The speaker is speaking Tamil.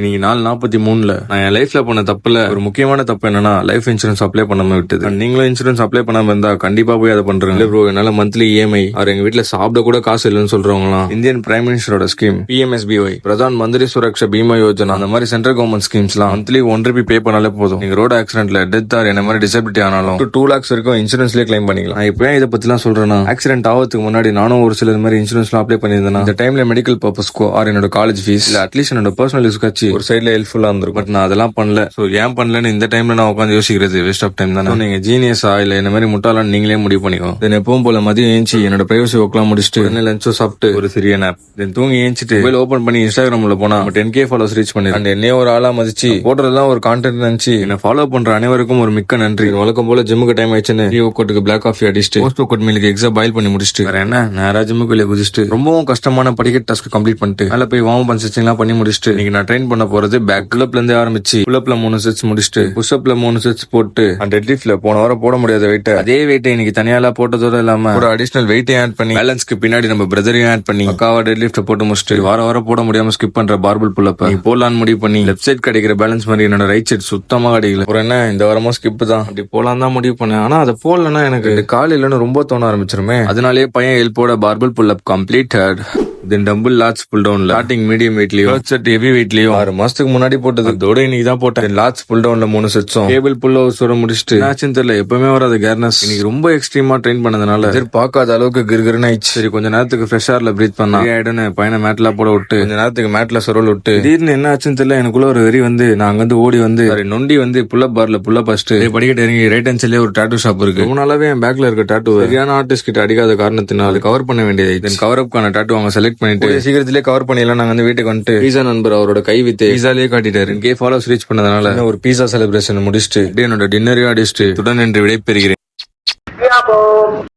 இன்னைக்கு 4:43 நான் என் லைஃப்ல பண்ண தப்புல ஒரு முக்கியமான தப்பு என்னன்னா லைஃப் இன்சூரன்ஸ் அப்ளை பண்ணாம விட்டது. நீங்களும் இன்சூரன்ஸ் அப்ளை பண்ணாம இருந்தா கண்டிப்பா போய் அதை பண்றேன். ப்ரோ என்னால மந்த்லி இஎம்ஐ அவர் எங்க வீட்டுல சாப்பிட கூட காசு இல்லைன்னு சொல்றவங்களாம் இந்தியன் பிரைம் மினிஸ்டரோட ஸ்கீம் பிஎம்எஸ்பிஒய் பிரதான் மந்திரி சுரக்ஷா பீமா யோஜனா அந்த மாதிரி சென்ட்ரல் கவர்மெண்ட் ஸ்கீம்ஸ்லாம் மந்த்லி ₹1 பே பண்ணாலே போதும். நீங்க ரோட் ஆக்சிடென்ட்ல டெத் ஆர் என்ன மாதிரி டிசபிலிட்டி ஆனாலும் 2 lakhs வரைக்கும் இன்சூரன்ஸ்லயே கிளைம் பண்ணிக்கலாம். நான் இப்போ இதை பத்தி எல்லாம் சொல்றேன்னா ஆக்சிடென்ட் ஆகிறதுக்கு முன்னாடி நானும் ஒரு சில மாதிரி இன்சூரன்ஸ்லாம் அப்ளை பண்ணியிருந்தேன். இந்த டைம்ல மெடிக்கல் பர்பஸ்க்கோ ஆர் என்னோட காலேஜ் ஃபீஸ் இல்ல அட்லீஸ்ட் என்னோட பர்சனல் யூஸ்க்காச்சு ஒரு சைட்ல ஹெல்ப்ஃபுல்லா இருந்திருக்கும். பட் நான் அதெல்லாம் பண்ணல. சோ ஏன் பண்ணலன்னு இந்த டைம்ல நான் உட்காந்து யோசிக்கிறது வேஸ்ட் ஆஃப் டைம் தானே. நீங்க ஜீனியஸா இல்ல என்ன மாதிரி முட்டாளான்னு நீங்களே முடிவு பண்ணிக்கோ. தென் எப்பவும் போல மதியம் ஏஞ்சி என்னோட பிரைவசி ஒர்க்லாம் முடிச்சுட்டு லஞ்சோ சாப்பிட்டு ஒரு சிறிய நேப் தென் தூங்கி ஏஞ்சிட்டு மொபைல் ஓபன் பண்ணி இன்ஸ்டாகிராம்ல போனா 10K ஃபாலோவர்ஸ் ரீச் பண்ணி அண்ட் என்னைய ஒரு ஆளா மதிச்சு போடுறதுலாம் ஒரு கான்டென்ட் நினைச்சு என்ன ஃபாலோ பண்ற அனைவருக்கும் ஒரு மிக்க நன்றி. வழக்கம் போல ஜிம்முக்கு டைம் ஆயிடுச்சுன்னு ஒர்க் பிளாக் காஃபி அடிச்சுட்டு போஸ்ட் ஒர்க் மீலுக்கு எக்ஸாம் பாயில் பண்ணி முடிச்சுட்டு வேற என்ன நேரா ஜிம்முக்கு வெளியே குதிச்சுட்டு ரொம்பவும் கஷ்டமான படிக்கட் டாஸ்க் கம்ப்ளீட் பண்ணிட்டு மேல போய் வார்ம் அப் ஸ்ட்ரெச்சிங்லாம் பண்ணி முடிச்சுட்டு இன்னைக்கு நான் ட்ரெயின் பண்ண போறது பேக் புல்அப்ல இருந்து ஆரம்பிச்சு புல்அப்ல 3 செட்ஸ் முடிச்சுட்டு புஷ்அப்ல 3 செட்ஸ் போட்டு அண்ட் டெட்லிஃப்ட்ல போன வாரம் போட முடியாத வெயிட் அதே வெயிட் இன்னைக்கு தனியால போட்டதோட இல்லாம ஒரு அடிஷனல் வெயிட் ஆட் பண்ணி பேலன்ஸ்க்கு பின்னாடி நம்ம பிரதரையும் ஆட் பண்ணி பக்காவா டெட்லிஃப்ட் போட்டு முடிச்சுட்டு வாரம் போட முடியாம ஸ்கிப் பண்ற பார்பிள் புல்அப் போலான்னு முடிவு பண்ணி லெஃப்ட் சைட் கிடைக்கிற பேலன்ஸ் மாதிரி என்னோட ரைட் சைட் சுத்தமா கிடைக்கல. ஒரு என்ன இந்த வாரமும் ஸ்கிப் தான் அப்படி போலாம் தான் முடிவு பண்ணேன். ஆனா அதை போடலன்னா எனக்கு கால் இல்லைன்னு ரொம்ப தோண ஆரம்பிச்சிருமே. அதனாலேயே பையன் ஹெல்ப்போட பார்பிள் புல்அப் கம்ப்ளீட்டட். தென் டம்பிள் லாட்ஸ் புல் டவுன்ல ஸ்டார்டிங் மீடியம் வெயிட்லயும் செட் ஹெவி வெயிட்லயும் 6 மாசத்துக்கு முன்னாடி போட்டது அதோட இன்னைக்கு தான் போட்டேன். லாட்ஸ் புல் டவுன்ல 3 செட்ஸும் டேபிள் புல் ஹவுஸ் வர முடிச்சுட்டு ஆச்சுன்னு தெரியல எப்பவுமே வராது கேர்னஸ் இன்னைக்கு ரொம்ப எக்ஸ்ட்ரீமா ட்ரெயின் பண்ணதுனால பார்க்காத அளவுக்கு கிர்கிர்னு ஆயிடுச்சு. சரி கொஞ்ச நேரத்துக்கு ஃப்ரெஷ் ஏர்ல பிரீத் பண்ணா ஆயிடுன்னு பையனை மேட்ல போட விட்டு கொஞ்ச நேரத்துக்கு மேட்ல சொரல் விட்டு திடீர்னு என்ன ஆச்சுன்னு தெரியல எனக்குள்ள ஒரு வெறி வந்து நான் அங்கிருந்து ஓடி வந்து நொண்டி வந்து புல்லப் பார்ல புல்லப் ஃபர்ஸ்ட் படிக்கட்டு இறங்கி ரைட் ஹேண்ட் சைட்லயே ஒரு டாட்டூ ஷாப் இருக்கு. ரொம்ப நாளாவே என் பேக்ல இருக்க டாட்டூ சரியான ஆர்டிஸ்ட் கிட்ட அடிக்காத காரணத்தினால கவர் பண்ண வேண்டியது. கவர் அப்கான டாட்டூ அவங்க செலக்ட் பண்ணிட்டு சீக்கிரத்துல கவர் பண்ணிடலாம். நாங்க வந்து வீட்டுக்கு வந்துட்டு பீஸா நண்பர் அவரோட கை வித்து பீஸாலேயே காட்டிட்டாரு. கே ஃபாலோஸ் ரீச் பண்ணதுனால ஒரு பீஸா செலிப்ரேஷன் முடிச்சுட்டு என்னோட டின்னரையும் அடிச்சுட்டு உடன் என்று விடை பெறுகிறேன்.